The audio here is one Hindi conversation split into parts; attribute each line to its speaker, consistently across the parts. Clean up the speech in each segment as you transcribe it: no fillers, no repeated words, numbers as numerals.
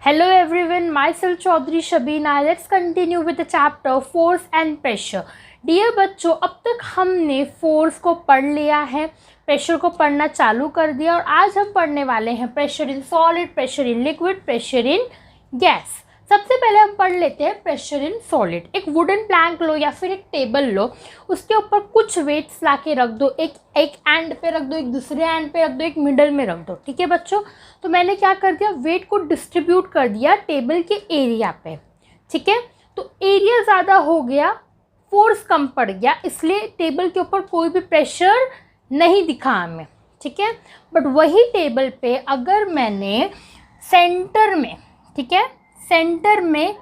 Speaker 1: Hello everyone, myself Chaudhary Shabina. Let's continue with the chapter force and pressure. Dear बच्चों, अब तक हमने फोर्स को पढ़ लिया है, प्रेशर को पढ़ना चालू कर दिया और आज हम पढ़ने वाले हैं pressure in solid, pressure in liquid, pressure in gas. सबसे पहले हम पढ़ लेते हैं प्रेशर इन सॉलिड. एक वुडन प्लैंक लो या फिर एक टेबल लो, उसके ऊपर कुछ वेट्स ला के रख दो. एक एंड पे रख दो, एक दूसरे एंड पे रख दो, एक मिडल में रख दो. ठीक है बच्चों, तो मैंने क्या कर दिया, वेट को डिस्ट्रीब्यूट कर दिया टेबल के एरिया पे. ठीक है, तो एरिया ज़्यादा हो गया, फोर्स कम पड़ गया, इसलिए टेबल के ऊपर कोई भी प्रेशर नहीं दिखा हमें. ठीक है, बट वही टेबल पे अगर मैंने सेंटर में, ठीक है, सेंटर में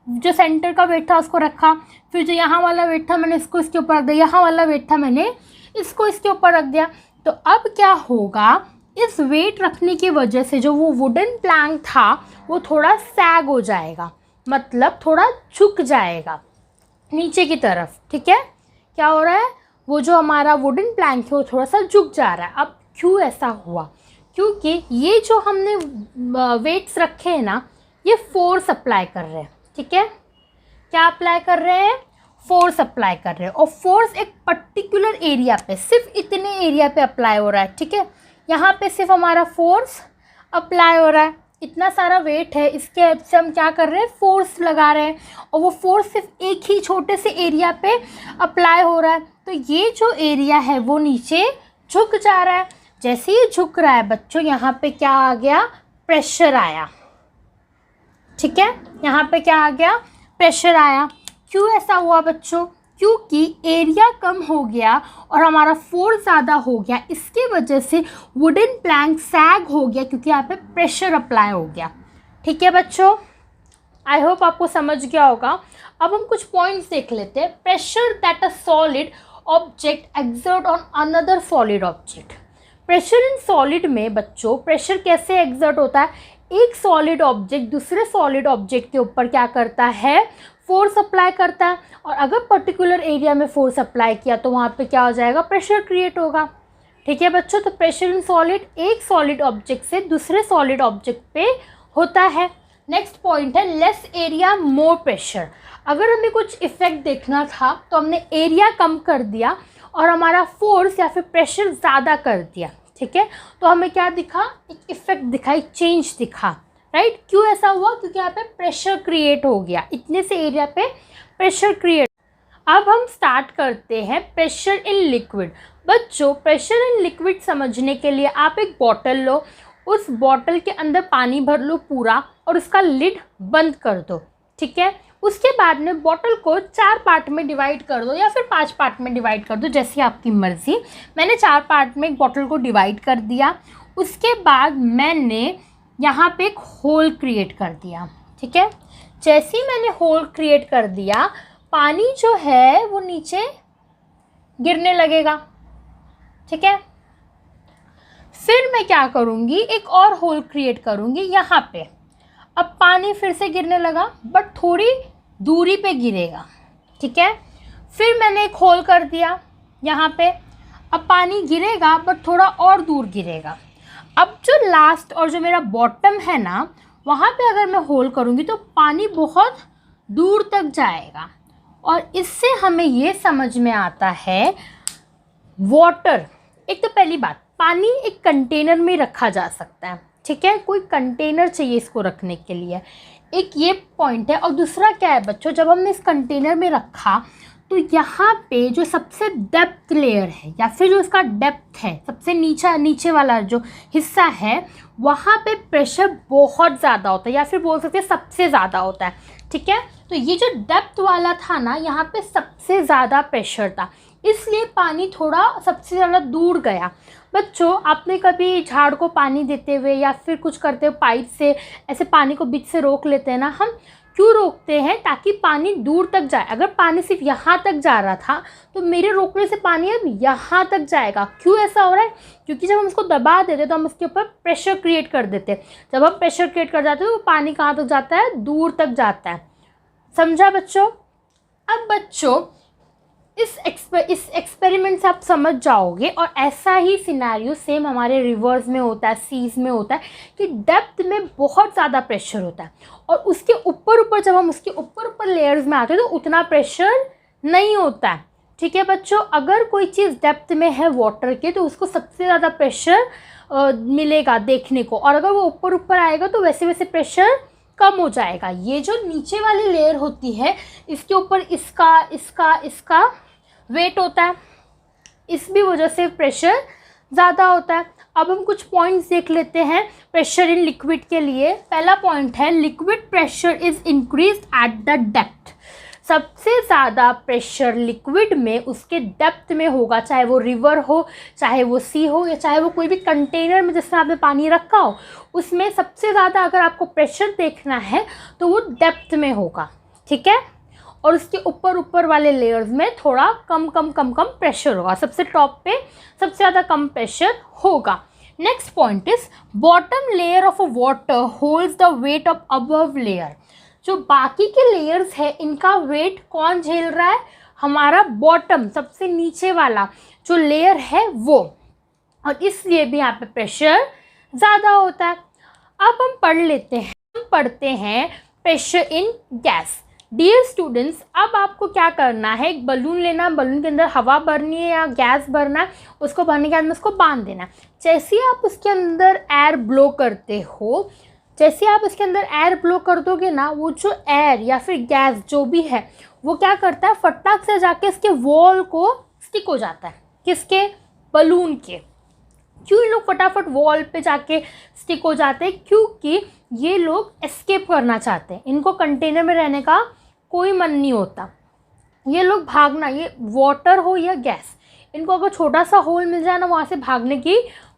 Speaker 1: जो सेंटर का वेट था उसको रखा, फिर जो यहाँ वाला वेट था मैंने इसको इसके ऊपर रख दिया, यहाँ वाला वेट था मैंने इसको इसके ऊपर रख दिया, तो अब क्या होगा, इस वेट रखने की वजह से जो वो वुडन प्लैंक था वो थोड़ा सैग हो जाएगा, मतलब थोड़ा झुक जाएगा नीचे की तरफ. ठीक है, क्या हो रहा है, वो जो हमारा वुडन प्लैंक है वो थोड़ा सा झुक जा रहा है. अब क्यों ऐसा हुआ, क्योंकि ये जो हमने वेट्स रखे हैं ना, ये फोर्स अप्लाई कर रहे हैं. ठीक है, क्या अप्लाई कर रहे हैं, फोर्स अप्लाई कर रहे हैं, और फोर्स एक पर्टिकुलर एरिया पे, सिर्फ इतने एरिया पे अप्लाई हो रहा है. ठीक है, यहाँ पे सिर्फ हमारा फोर्स अप्लाई हो रहा है, इतना सारा वेट है, इसके हेल्प से हम क्या कर रहे हैं, फोर्स लगा रहे हैं, और वो फोर्स सिर्फ एक ही छोटे से एरिया पे अप्लाई हो रहा है. तो ये जो एरिया है वो नीचे झुक जा रहा है. जैसे ही झुक रहा है बच्चों, यहाँ पे क्या आ गया, प्रेशर आया. ठीक है, यहाँ पे क्या आ गया, प्रेशर आया. क्यों ऐसा हुआ बच्चों, क्योंकि एरिया कम हो गया और हमारा फोर्स ज़्यादा हो गया, इसके वजह से वुडन प्लैंक सैग हो गया, क्योंकि यहाँ पे प्रेशर अप्लाई हो गया. ठीक है बच्चों, आई होप आपको समझ गया होगा. अब हम कुछ पॉइंट्स देख लेते हैं. Pressure that a solid object exert on another solid object. Pressure in solid में बच्चों प्रेशर कैसे एक्सर्ट होता है, एक सॉलिड ऑब्जेक्ट दूसरे सॉलिड ऑब्जेक्ट के ऊपर क्या करता है, फोर्स अप्लाई करता है, और अगर पर्टिकुलर एरिया में फोर्स अप्लाई किया तो वहाँ पे क्या हो जाएगा, प्रेशर क्रिएट होगा. ठीक है बच्चों, तो प्रेशर इन सॉलिड एक सॉलिड ऑब्जेक्ट से दूसरे सॉलिड ऑब्जेक्ट पे होता है. नेक्स्ट पॉइंट है लेस एरिया मोर प्रेशर. अगर हमें कुछ इफेक्ट देखना था तो हमने एरिया कम कर दिया और हमारा फोर्स या फिर प्रेशर ज़्यादा कर दिया. ठीक है, तो हमें क्या दिखा, एक इफेक्ट दिखा, एक चेंज दिखा. राइट, क्यों ऐसा हुआ, क्योंकि यहाँ पे प्रेशर क्रिएट हो गया, इतने से एरिया पे प्रेशर क्रिएट. अब हम स्टार्ट करते हैं प्रेशर इन लिक्विड. बच्चों प्रेशर इन लिक्विड समझने के लिए आप एक बॉटल लो, उस बॉटल के अंदर पानी भर लो पूरा और उसका लिड बंद कर दो. ठीक है, उसके बाद में बॉटल को 4 पार्ट में डिवाइड कर दो या फिर 5 पार्ट में डिवाइड कर दो, जैसी आपकी मर्ज़ी. मैंने 4 पार्ट में एक बॉटल को डिवाइड कर दिया. उसके बाद मैंने यहाँ पे एक होल क्रिएट कर दिया. ठीक है, जैसे ही मैंने होल क्रिएट कर दिया, पानी जो है वो नीचे गिरने लगेगा. ठीक है, फिर मैं क्या करूँगी, एक और होल क्रिएट करूँगी यहाँ पे. अब पानी फिर से गिरने लगा, बट थोड़ी दूरी पे गिरेगा. ठीक है, फिर मैंने एक होल कर दिया यहाँ पे. अब पानी गिरेगा बट थोड़ा और दूर गिरेगा. अब जो लास्ट और जो मेरा बॉटम है ना, वहाँ पे अगर मैं होल करूँगी तो पानी बहुत दूर तक जाएगा. और इससे हमें ये समझ में आता है, वाटर, एक तो पहली बात, पानी एक कंटेनर में रखा जा सकता है. ठीक है, कोई कंटेनर चाहिए इसको रखने के लिए, एक ये पॉइंट है. और दूसरा क्या है बच्चों, जब हमने इस कंटेनर में रखा तो यहाँ पे जो सबसे डेप्थ लेयर है या फिर जो इसका डेप्थ है, सबसे नीचे वाला जो हिस्सा है, वहाँ पे प्रेशर बहुत ज़्यादा होता है, या फिर बोल सकते हैं सबसे ज़्यादा होता है. ठीक है, तो ये जो डेप्थ वाला था ना, यहाँ पे सबसे ज़्यादा प्रेशर था, इसलिए पानी थोड़ा सबसे ज़्यादा दूर गया. बच्चों आपने कभी झाड़ को पानी देते हुए या फिर कुछ करते हुए पाइप से ऐसे पानी को बीच से रोक लेते हैं ना, हम क्यों रोकते हैं, ताकि पानी दूर तक जाए. अगर पानी सिर्फ यहाँ तक जा रहा था तो मेरे रोकने से पानी अब यहाँ तक जाएगा. क्यों ऐसा हो रहा है, क्योंकि जब हम इसको दबा देते तो हम इसके ऊपर प्रेशर क्रिएट कर देते. जब हम प्रेशर क्रिएट कर जाते हैं तो पानी कहाँ तक जाता है, दूर तक जाता है. समझा बच्चों. अब बच्चों इस एक्सपेरिमेंट से आप समझ जाओगे। और ऐसा ही सिनेरियो सेम हमारे रिवर्स में होता है, सीज में होता है कि डेप्थ में बहुत ज़्यादा प्रेशर होता है और उसके ऊपर जब हम उसके ऊपर लेयर्स में आते हैं तो उतना प्रेशर नहीं होता है। ठीक है बच्चों, अगर कोई चीज़ डेप्थ में है वाटर के तो उसको सबसे ज़्यादा प्रेशर मिलेगा देखने को, और अगर वो ऊपर आएगा तो वैसे वैसे प्रेशर कम हो जाएगा। ये जो नीचे वाली लेयर होती है इसके ऊपर इसका वेट होता है, इस भी वजह से प्रेशर ज़्यादा होता है। अब हम कुछ पॉइंट्स देख लेते हैं प्रेशर इन लिक्विड के लिए। पहला पॉइंट है liquid pressure is increased at the depth. सबसे ज़्यादा प्रेशर लिक्विड में उसके डेप्थ में होगा, चाहे वो रिवर हो, चाहे वो सी हो, या चाहे वो कोई भी कंटेनर में जिसमें आपने पानी रखा हो, उसमें सबसे ज़्यादा अगर आपको प्रेशर देखना है तो वो डेप्थ में होगा। ठीक है, और उसके ऊपर वाले लेयर्स में थोड़ा कम प्रेशर होगा। सबसे टॉप पे सबसे ज़्यादा कम प्रेशर होगा। Next point is bottom layer of a water holds the weight of above layer. जो बाकी के लेयर्स है इनका वेट कौन झेल रहा है? हमारा बॉटम, सबसे नीचे वाला जो लेयर है वो, और इसलिए भी यहाँ पे प्रेशर ज़्यादा होता है। अब हम पढ़ते हैं pressure in gas. Dear students, अब आपको क्या करना है, एक बलून लेना, बलून के अंदर हवा भरनी है या गैस भरना है, उसको भरने के बाद में उसको बांध देना। जैसे ही आप उसके अंदर एयर ब्लो करते हो, जैसे आप उसके अंदर एयर ब्लो कर दोगे ना, वो जो एयर या फिर गैस जो भी है वो क्या करता है, फटाक से जाके इसके वॉल को स्टिक हो जाता है। किसके? बलून के। क्यों ये लोग फटाफट वॉल पे जाके स्टिक हो जाते हैं? क्योंकि ये लोग एस्केप करना चाहते हैं, इनको कंटेनर में रहने का कोई मन नहीं होता। ये लोग भागना, ये वाटर हो या गैस, इनको अगर छोटा सा होल मिल जाए ना, वहाँ से भागने की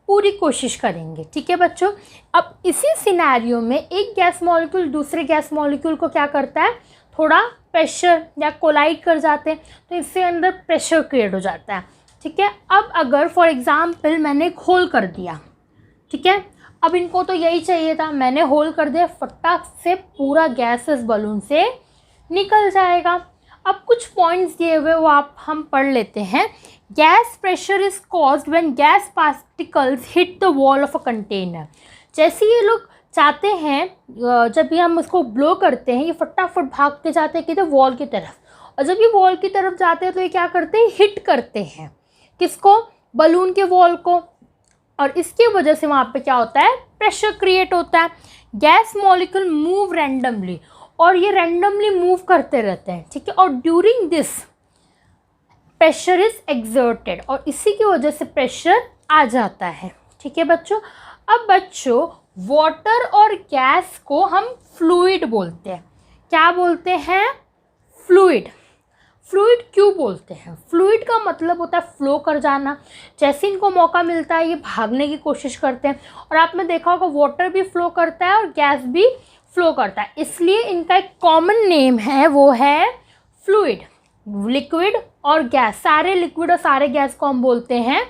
Speaker 1: पूरी कोशिश करेंगे। ठीक है बच्चों, अब इसी सिनेरियो में एक गैस मॉलिक्यूल दूसरे गैस मॉलिक्यूल को क्या करता है, थोड़ा प्रेशर या कोलाइड कर जाते हैं, तो इससे अंदर प्रेशर क्रिएट हो जाता है। ठीक है, अब अगर फॉर एग्जांपल मैंने एक होल कर दिया, ठीक है, अब इनको तो यही चाहिए था, मैंने होल कर दिया, फटाक से पूरा गैस इस बलून से निकल जाएगा। अब कुछ पॉइंट्स दिए हुए वो हम पढ़ लेते हैं। Gas pressure is caused when gas particles hit the wall of a container. जैसे ये लोग चाहते हैं, जब भी हम उसको ब्लो करते हैं, ये फटाफट भाग के जाते हैं किधर, वॉल की तरफ, और जब ये वॉल की तरफ जाते हैं तो ये क्या करते हैं, हिट करते हैं किसको, बलून के वॉल को, और इसकी वजह से वहाँ पे क्या होता है, प्रेशर क्रिएट होता है। गैस मॉलिक्यूल मूव रैंडमली, और ये रैंडमली मूव करते रहते हैं। ठीक है, और during this pressure is exerted, और इसी की वजह से प्रेशर आ जाता है। ठीक है बच्चों, अब बच्चों वाटर और गैस को हम फ्लूइड बोलते हैं। क्या बोलते हैं? फ्लूइड। फ्लूइड क्यों बोलते हैं? फ्लूइड का मतलब होता है फ्लो कर जाना। जैसे इनको मौका मिलता है ये भागने की कोशिश करते हैं, और आपने देखा होगा वाटर भी फ्लो करता है और गैस भी फ्लो करता है, इसलिए इनका एक कॉमन नेम है, वो है फ्लूइड। लिक्विड और गैस, सारे लिक्विड और सारे गैस को हम बोलते हैं